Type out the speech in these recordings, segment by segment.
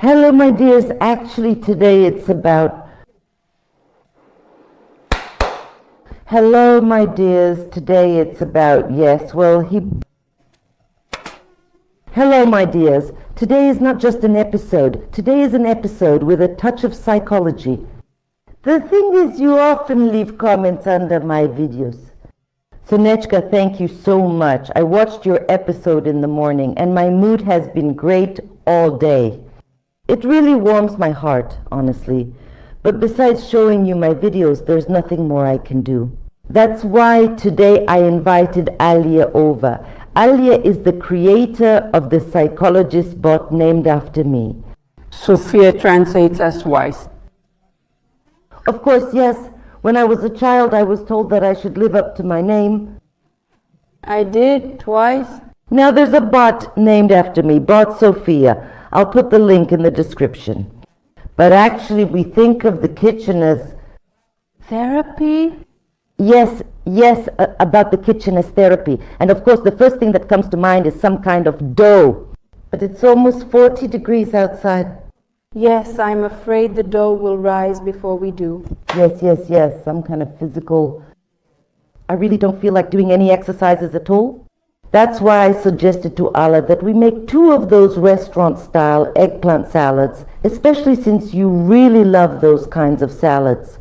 Hello, my dears. Actually, today it's about... Hello, my dears. Today it's about... Hello, my dears. Today is not just an episode. Today is an episode with a touch of psychology. The thing is, you often leave comments under my videos. Sonechka, thank you so much. I watched your episode in the morning, and my mood has been great all day. It really warms my heart, honestly. But besides showing you my videos, there's nothing more I can do. That's why today I invited Alia over. Alia is the creator of the psychologist bot named after me. Sophia translates as wise. Of course, yes. When I was a child, I was told that I should live up to my name. I did, twice. Now there's a bot named after me, Bot Sophia. I'll put the link in the description. But actually, we think of the kitchen as... Therapy? Yes, about the kitchen as therapy. And of course, the first thing that comes to mind is some kind of dough. But it's almost 40 degrees outside. Yes, I'm afraid the dough will rise before we do. Yes, some kind of physical... I really don't feel like doing any exercises at all. That's why I suggested to Ala that we make 2 of those restaurant-style eggplant salads, especially since you really love those kinds of salads.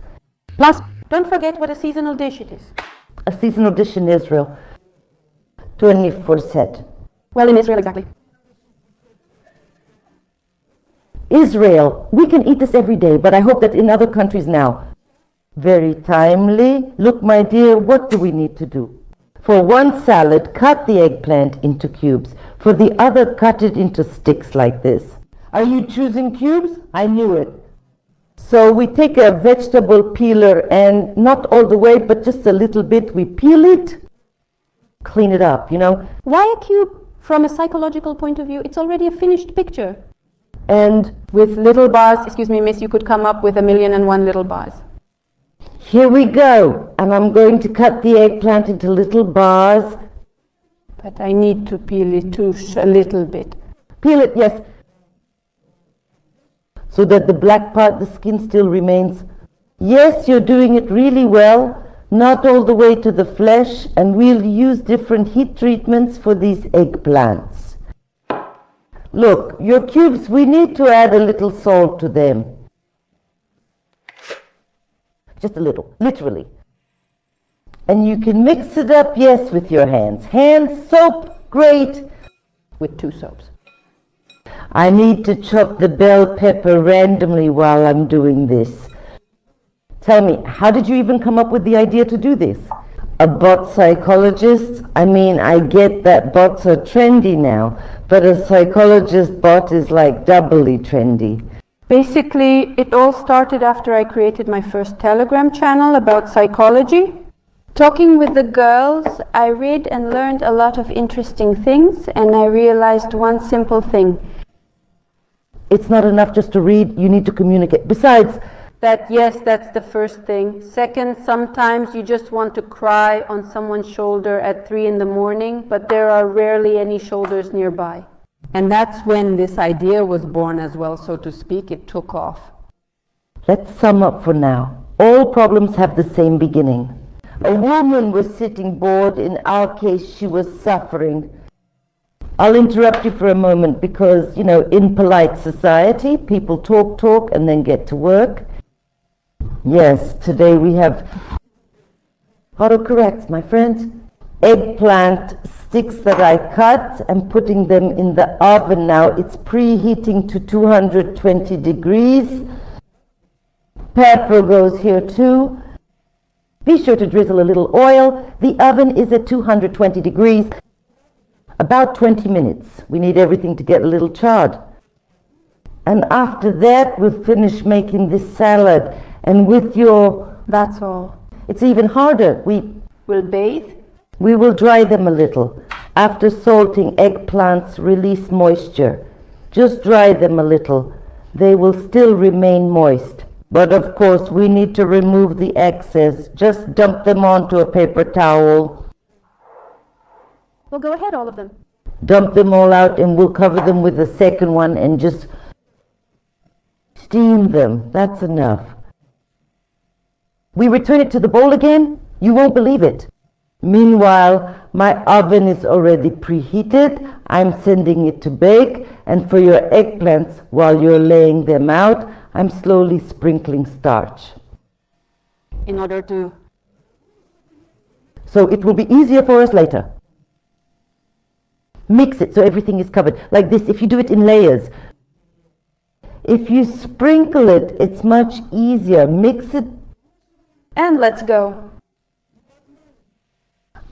Plus, don't forget what a seasonal dish it is. A seasonal dish in Israel. 24/7. Well, in Israel, exactly. Israel, we can eat this every day, but I hope that in other countries now. Very timely. Look, my dear, what do we need to do? For one salad, cut the eggplant into cubes. For the other, cut it into sticks like this. Are you choosing cubes? I knew it. So we take a vegetable peeler and not all the way, but just a little bit. We peel it, clean it up, you know. Why a cube? From a psychological point of view, it's already a finished picture. And with little bars, excuse me, miss, you could come up with 1,000,001 little bars. Here we go, and I'm going to cut the eggplant into little bars. But I need to peel it too, a little bit. Peel it, yes. So that the black part, the skin still remains. Yes, you're doing it really well. Not all the way to the flesh, and we'll use different heat treatments for these eggplants. Look, your cubes, we need to add a little salt to them. Just a little, literally. And you can mix it up, yes, with your hands. Hand soap, great. With 2 soaps. I need to chop the bell pepper randomly while I'm doing this. Tell me, how did you even come up with the idea to do this? A bot psychologist? I mean, I get that bots are trendy now, but a psychologist bot is like doubly trendy. Basically, it all started after I created my first Telegram channel about psychology. Talking with the girls, I read and learned a lot of interesting things, and I realized one simple thing. It's not enough just to read, you need to communicate. Besides, Yes, that's the first thing. Second, sometimes you just want to cry on someone's shoulder at 3 in the morning, but there are rarely any shoulders nearby. And that's when this idea was born as well, so to speak. It took off. Let's sum up for now. All problems have the same beginning. A woman was sitting bored. In our case, she was suffering. I'll interrupt you for a moment because, you know, in polite society, people talk and then get to work. Yes, today we have autocorrects, my friends. Eggplant sticks that I cut and putting them in the oven now. It's preheating to 220 degrees. Pepper goes here too. Be sure to drizzle a little oil. The oven is at 220 degrees. About 20 minutes. We need everything to get a little charred. And after that, we'll finish making this salad. And with your... That's all. It's even harder. We'll bathe. We will dry them a little. After salting, eggplants release moisture. Just dry them a little. They will still remain moist. But of course, we need to remove the excess. Just dump them onto a paper towel. Well, go ahead, all of them. Dump them all out and we'll cover them with the second one and just steam them. That's enough. We return it to the bowl again. You won't believe it. Meanwhile, my oven is already preheated. I'm sending it to bake. And for your eggplants, while you're laying them out, I'm slowly sprinkling starch. In order to... So it will be easier for us later. Mix it so everything is covered. Like this, if you do it in layers. If you sprinkle it, it's much easier. Mix it. And let's go.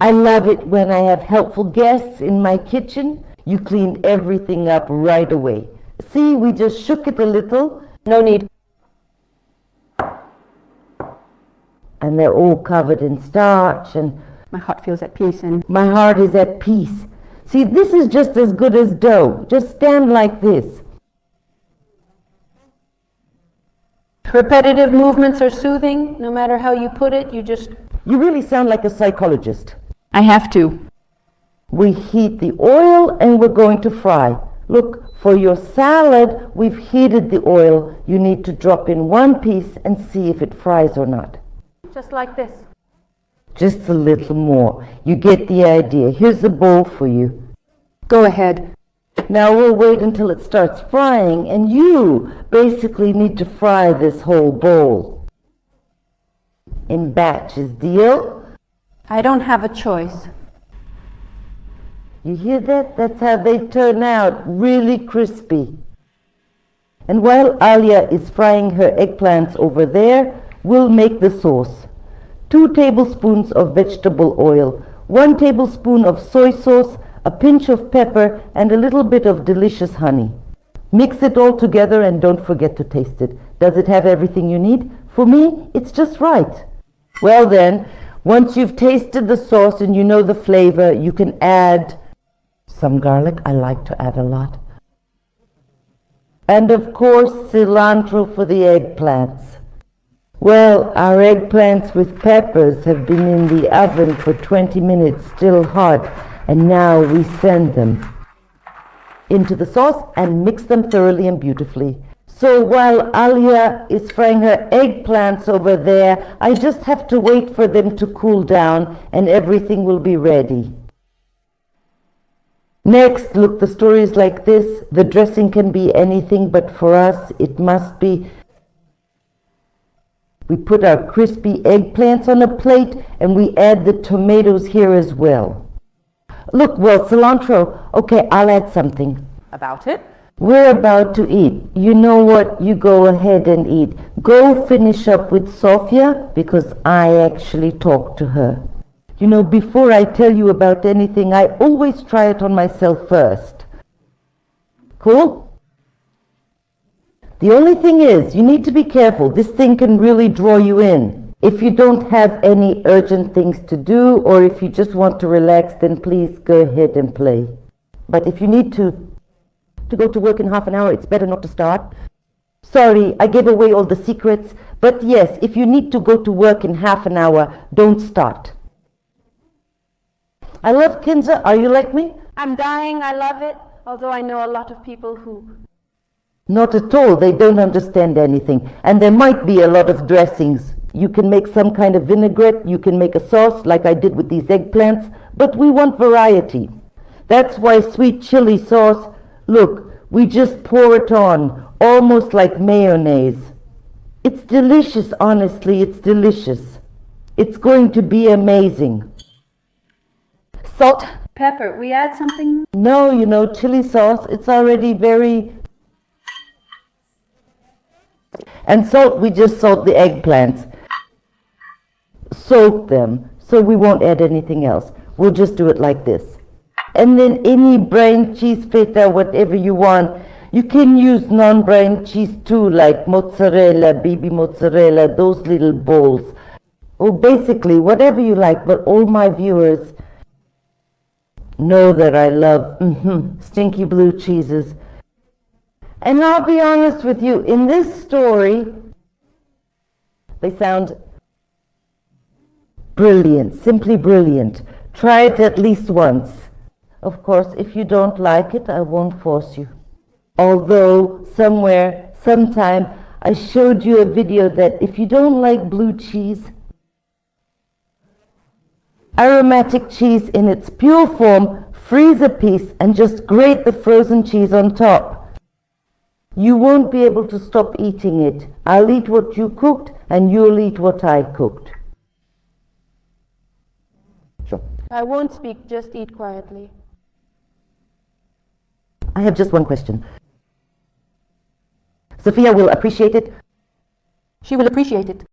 I love it when I have helpful guests in my kitchen. You clean everything up right away. See, we just shook it a little. No need. And they're all covered in starch, and My heart feels at peace, and my heart is at peace. See, this is just as good as dough. Just stand like this. repetitive movements are soothing. No matter how you put it, You really sound like a psychologist. I have to. We heat the oil and we're going to fry. Look, for your salad, we've heated the oil. You need to drop in one piece and see if it fries or not. Just like this. Just a little more. You get the idea. Here's the bowl for you. Go ahead. Now we'll wait until it starts frying, and you basically need to fry this whole bowl. In batches, deal? I don't have a choice. You hear that? That's how they turn out, really crispy. And while Alia is frying her eggplants over there, we'll make the sauce. 2 tablespoons of vegetable oil, 1 tablespoon of soy sauce, a pinch of pepper, and a little bit of delicious honey. Mix it all together and don't forget to taste it. Does it have everything you need? For me, it's just right. Well then, once you've tasted the sauce and you know the flavor, you can add some garlic. I like to add a lot. And of course, cilantro for the eggplants. Well, our eggplants with peppers have been in the oven for 20 minutes, still hot, and now we send them into the sauce and mix them thoroughly and beautifully. So while Alia is frying her eggplants over there, I just have to wait for them to cool down and everything will be ready. Next, look, the story is like this. The dressing can be anything, but for us it must be. We put our crispy eggplants on a plate and we add the tomatoes here as well. Look, well, cilantro. Okay, I'll add something. About it? We're about to eat. You know what? You go ahead and eat. Go finish up with Sofia, because I actually talked to her. You know, before I tell you about anything, I always try it on myself first. Cool? The only thing is, you need to be careful. This thing can really draw you in. If you don't have any urgent things to do, or if you just want to relax, then please go ahead and play. But if you need to go to work in half an hour, it's better not to start. Sorry, I gave away all the secrets. But yes, if you need to go to work in half an hour, don't start. I love Kinza. Are you like me? I'm dying. I love it. Although I know a lot of people who... Not at all. They don't understand anything. And there might be a lot of dressings. You can make some kind of vinaigrette. You can make a sauce like I did with these eggplants. But we want variety. That's why sweet chili sauce, look, we just pour it on, almost like mayonnaise. It's delicious, honestly. It's delicious. It's going to be amazing. Salt. Pepper. We add something? No, you know, chili sauce, it's already very... And salt, we just salt the eggplants. Soak them, so we won't add anything else. We'll just do it like this. And then any brine cheese, feta, whatever you want. You can use non-brine cheese too, like mozzarella, baby mozzarella, those little balls. Or basically, whatever you like, but all my viewers know that I love stinky blue cheeses. And I'll be honest with you, in this story, they sound brilliant, simply brilliant. Try it at least once. Of course, if you don't like it, I won't force you. Although, somewhere, sometime, I showed you a video that if you don't like blue cheese, aromatic cheese in its pure form, freeze a piece and just grate the frozen cheese on top. You won't be able to stop eating it. I'll eat what you cooked and you'll eat what I cooked. Sure. I won't speak, just eat quietly. I have just one question. Sophia will appreciate it. She will appreciate it.